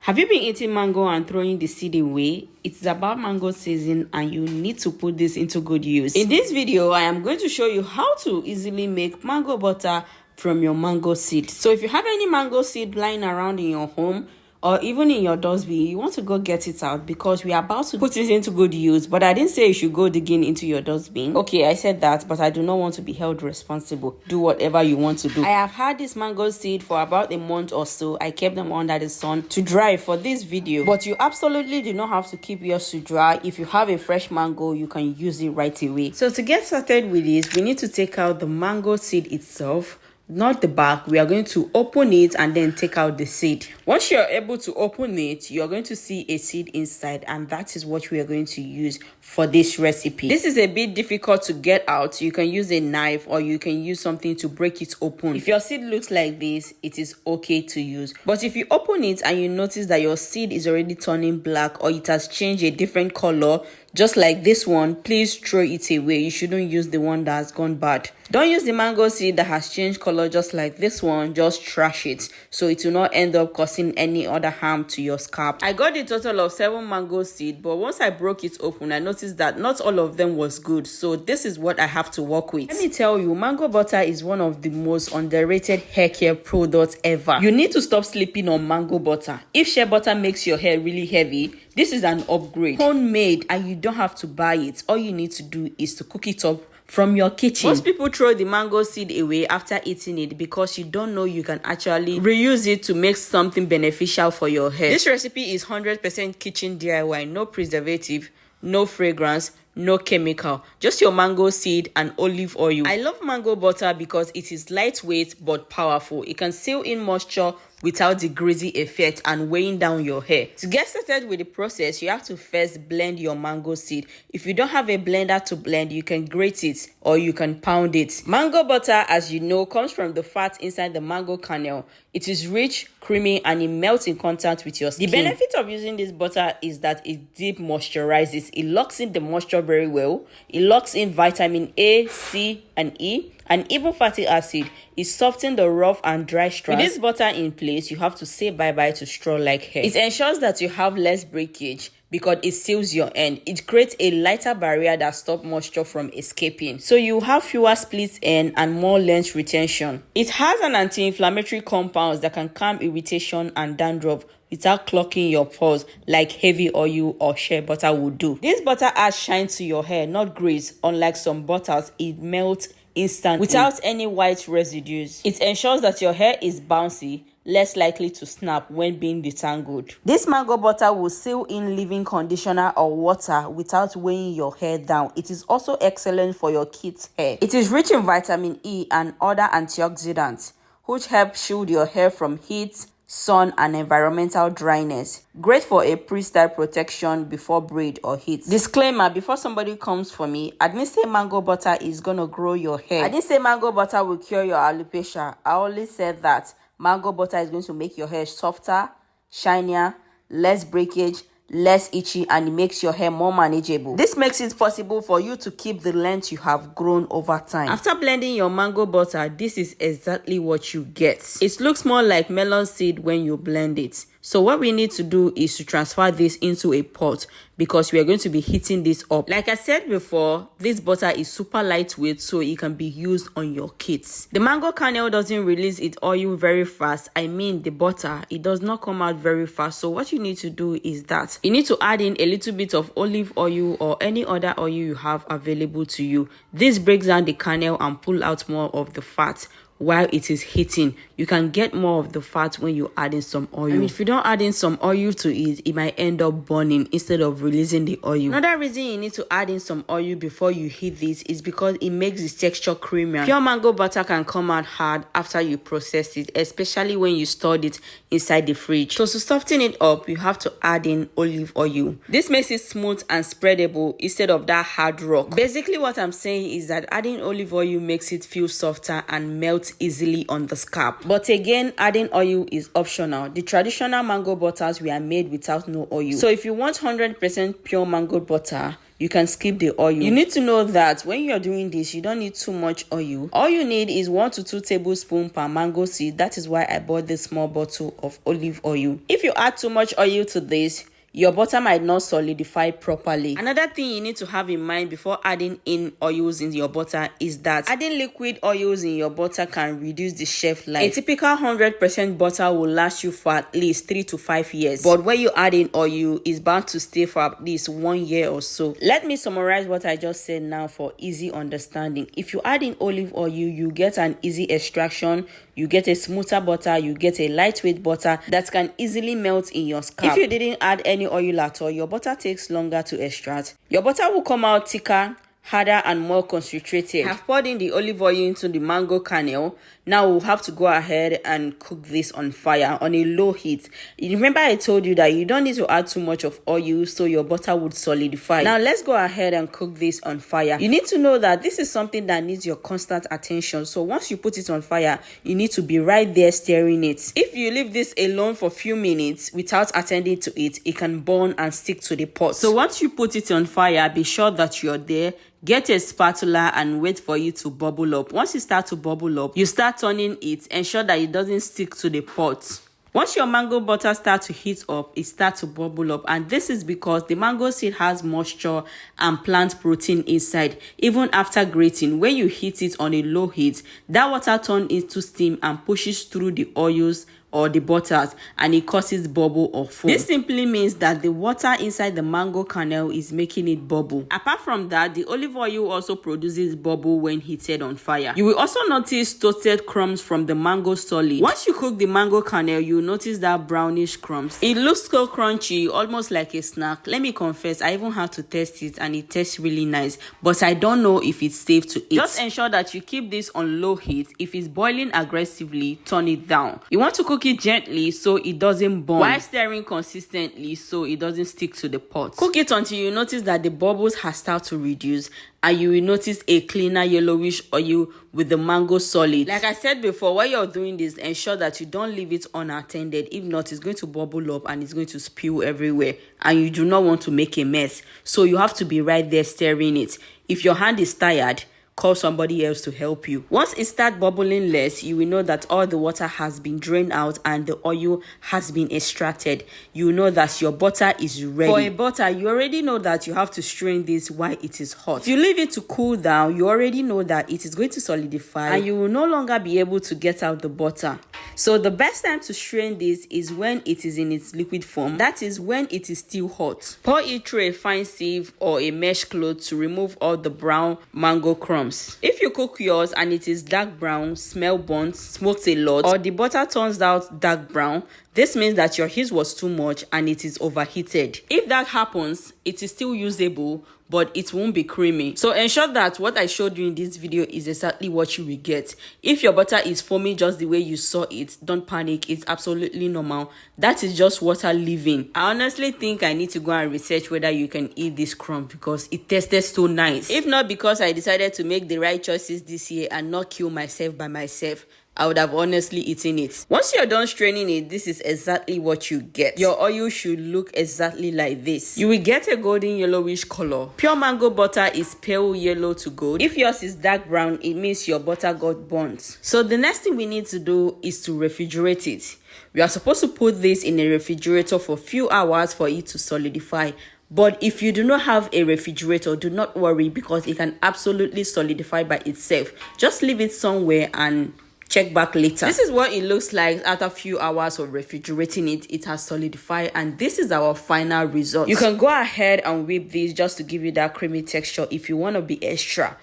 Have you been eating mango and throwing the seed away? It's about mango season and you need to put this into good use. In this video, I am going to show you how to easily make mango butter from your mango seed. So if you have any mango seed lying around in your home or even in your dustbin, you want to go get it out because we are about to put it into good use. But I didn't say you should go digging into your dustbin. Okay, I said that, but I do not want to be held responsible. Do whatever you want to do. I have had this mango seed for about a month or so. I kept them under the sun to dry for this video. But you absolutely do not have to keep yours to dry. If you have a fresh mango, you can use it right away. So to get started with this, we need to take out the mango seed itself. Not the back. We are going to open it and then take out the seed. Once you're able to open it, you're going to see a seed inside, and that is what we are going to use for this recipe. This is a bit difficult to get out. You can use a knife or you can use something to break it open. If your seed looks like this, it is okay to use. But if you open it and you notice that your seed is already turning black or it has changed a different color, just like this one, please throw it away. You shouldn't use the one that has gone bad. Don't use the mango seed that has changed color just like this one. Just trash it so it will not end up causing any other harm to your scalp. I got a total of 7 mango seed, but once I broke it open, I noticed that not all of them was good. So this is what I have to work with. Let me tell you, mango butter is one of the most underrated hair care products ever. You need to stop sleeping on mango butter. If shea butter makes your hair really heavy, this is an upgrade. Homemade, and you don't have to buy it. All you need to do is to cook it up from your kitchen. Most people throw the mango seed away after eating it because you don't know you can actually reuse it to make something beneficial for your hair. This recipe is 100% kitchen DIY, no preservative, no fragrance, no chemical, just your mango seed and olive oil. I love mango butter because it is lightweight but powerful. It can seal in moisture without the greasy effect and weighing down your hair. To get started with the process, you have to first blend your mango seed. If you don't have a blender to blend, you can grate it or you can pound it. Mango butter, as you know, comes from the fat inside the mango kernel. It is rich, creamy, and it melts in contact with your skin. The benefit of using this butter is that it deep moisturizes. It locks in the moisture very well. It locks in vitamin A, C, and E, and even fatty acid. It softens the rough and dry strands. With this butter in place, you have to say bye-bye to straw-like hair. It ensures that you have less breakage because it seals your end. It creates a lighter barrier that stops moisture from escaping. So you have fewer split ends and more length retention. It has an anti-inflammatory compounds that can calm irritation and dandruff without clogging your pores like heavy oil or shea butter would do. This butter adds shine to your hair, not grease. Unlike some butters, it melts instantly without any white residues. It ensures that your hair is bouncy, less likely to snap when being detangled. This mango butter will seal in leave-in conditioner or water without weighing your hair down. It is also excellent for your kids' hair. It is rich in vitamin E and other antioxidants, which help shield your hair from heat, sun, and environmental dryness. Great for a pre-style protection before braid or heat. Disclaimer, before somebody comes for me, I didn't say mango butter is gonna grow your hair. I didn't say mango butter will cure your alopecia. I only said that mango butter is going to make your hair softer, shinier, less breakage, less itchy, and it makes your hair more manageable. This makes it possible for you to keep the length you have grown over time. After blending your mango butter, this is exactly what you get. It looks more like melon seed when you blend it. So what we need to do is to transfer this into a pot because we are going to be heating this up. Like I said before, this butter is super lightweight, so it can be used on your kits. The mango kernel doesn't release its oil very fast. I mean the butter, it does not come out very fast. So what you need to do is that you need to add in a little bit of olive oil or any other oil you have available to you. This breaks down the kernel and pull out more of the fat. While it is heating, you can get more of the fat when you add in some oil. And if you don't add in some oil to it, it might end up burning instead of releasing the oil. Another reason you need to add in some oil before you heat this is because it makes the texture creamier. Pure mango butter can come out hard after you process it, especially when you stored it inside the fridge. So to soften it up, you have to add in olive oil. This makes it smooth and spreadable instead of that hard rock. Basically what I'm saying is that adding olive oil makes it feel softer and melt easily on the scalp. But again, adding oil is optional. The traditional mango butters were made without no oil. So if you want 100% pure mango butter, you can skip the oil. You need to know that when you're doing this, you don't need too much oil. All you need is 1 to 2 tablespoons per mango seed. That is why I bought this small bottle of olive oil. If you add too much oil to this, your butter might not solidify properly. Another thing you need to have in mind before adding in oils in your butter is that adding liquid oils in your butter can reduce the shelf life. A typical 100% butter will last you for at least 3 to 5 years. But when you add in oil, it's bound to stay for at least 1 year or so. Let me summarize what I just said now for easy understanding. If you add in olive oil, you get an easy extraction, you get a smoother butter, you get a lightweight butter that can easily melt in your scalp. If you didn't add any oil at all, your butter takes longer to extract. Your butter will come out thicker, harder, and more concentrated. I've poured in the olive oil into the mango kernel. Now we'll have to go ahead and cook this on fire on a low heat. Remember I told you that you don't need to add too much of oil so your butter would solidify. Now let's go ahead and cook this on fire. You need to know that this is something that needs your constant attention. So once you put it on fire, you need to be right there stirring it. If you leave this alone for a few minutes without attending to it, it can burn and stick to the pot. So once you put it on fire, be sure that you're there. Get a spatula and wait for it to bubble up. Once it starts to bubble up, you start turning it. Ensure that it doesn't stick to the pot. Once your mango butter starts to heat up, it starts to bubble up, and this is because the mango seed has moisture and plant protein inside. Even after grating, when you heat it on a low heat, that water turns into steam and pushes through the oils or the butters, and it causes bubble or foam. This simply means that the water inside the mango kernel is making it bubble. Apart from that, the olive oil also produces bubble when heated on fire. You will also notice toasted crumbs from the mango solid. Once you cook the mango kernel, you will notice that brownish crumbs. It looks so crunchy, almost like a snack. Let me confess, I even had to test it and it tastes really nice, but I don't know if it's safe to eat. Just ensure that you keep this on low heat. If it's boiling aggressively, turn it down. You want to cook it gently so it doesn't burn, while stirring consistently so it doesn't stick to the pot. Cook it until you notice that the bubbles have started to reduce, and you will notice a cleaner yellowish oil with the mango solid. Like I said before, while you're doing this, ensure that you don't leave it unattended. If not, it's going to bubble up and it's going to spill everywhere, and you do not want to make a mess. So you have to be right there stirring it. If your hand is tired, call somebody else to help you. Once it starts bubbling less, you will know that all the water has been drained out and the oil has been extracted. You know that your butter is ready. For a butter, you already know that you have to strain this while it is hot. If you leave it to cool down, you already know that it is going to solidify and you will no longer be able to get out the butter. So the best time to strain this is when it is in its liquid form. That is when it is still hot. Pour it through a fine sieve or a mesh cloth to remove all the brown mango crumbs. If you cook yours and it is dark brown, smell burnt, smoked a lot, or the butter turns out dark brown, this means that your heat was too much and it is overheated. If that happens, it is still usable, but it won't be creamy. So ensure that what I showed you in this video is exactly what you will get. If your butter is foaming just the way you saw it, don't panic. It's absolutely normal. That is just water leaving. I honestly think I need to go and research whether you can eat this crumb because it tasted so nice. If not because I decided to make the right choices this year and not kill myself by myself, I would have honestly eaten it. Once you're done straining it, this is exactly what you get. Your oil should look exactly like this. You will get a golden yellowish color. Pure mango butter is pale yellow to gold. If yours is dark brown, it means your butter got burnt. So the next thing we need to do is to refrigerate it. We are supposed to put this in a refrigerator for a few hours for it to solidify. But if you do not have a refrigerator, do not worry because it can absolutely solidify by itself. Just leave it somewhere and check back later. This is what it looks like after a few hours of refrigerating it. It has solidified and this is our final result. You can go ahead and whip this just to give you that creamy texture if you want to be extra.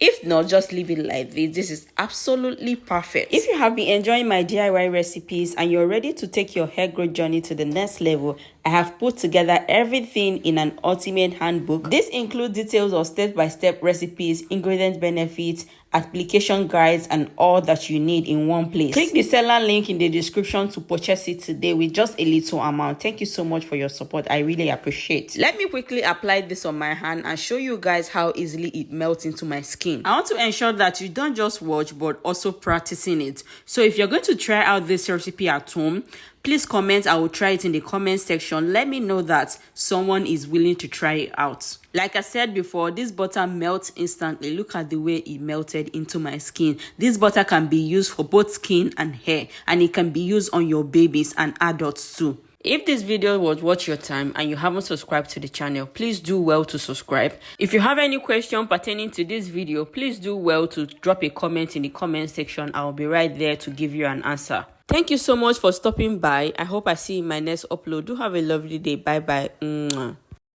If not, just leave it like this. This is absolutely perfect. If you have been enjoying my DIY recipes and you're ready to take your hair growth journey to the next level, I have put together everything in an ultimate handbook. This includes details of step-by-step recipes, ingredient benefits, application guides, and all that you need in one place. Click the seller link in the description to purchase it today with just a little amount. Thank you so much for your support. I really appreciate. Let me quickly apply this on my hand and show you guys how easily it melts into my skin. I want to ensure that you don't just watch but also practicing it. So if you're going to try out this recipe at home, please comment. I will try it in the comment section. Let me know that someone is willing to try it out. Like I said before, this butter melts instantly. Look at the way it melted into my skin. This butter can be used for both skin and hair, and it can be used on your babies and adults too. If this video was worth your time and you haven't subscribed to the channel, please do well to subscribe. If you have any question pertaining to this video, please do well to drop a comment in the comment section. I'll be right there to give you an answer. Thank you so much for stopping by. I hope I see you in my next upload. Do have a lovely day. Bye bye.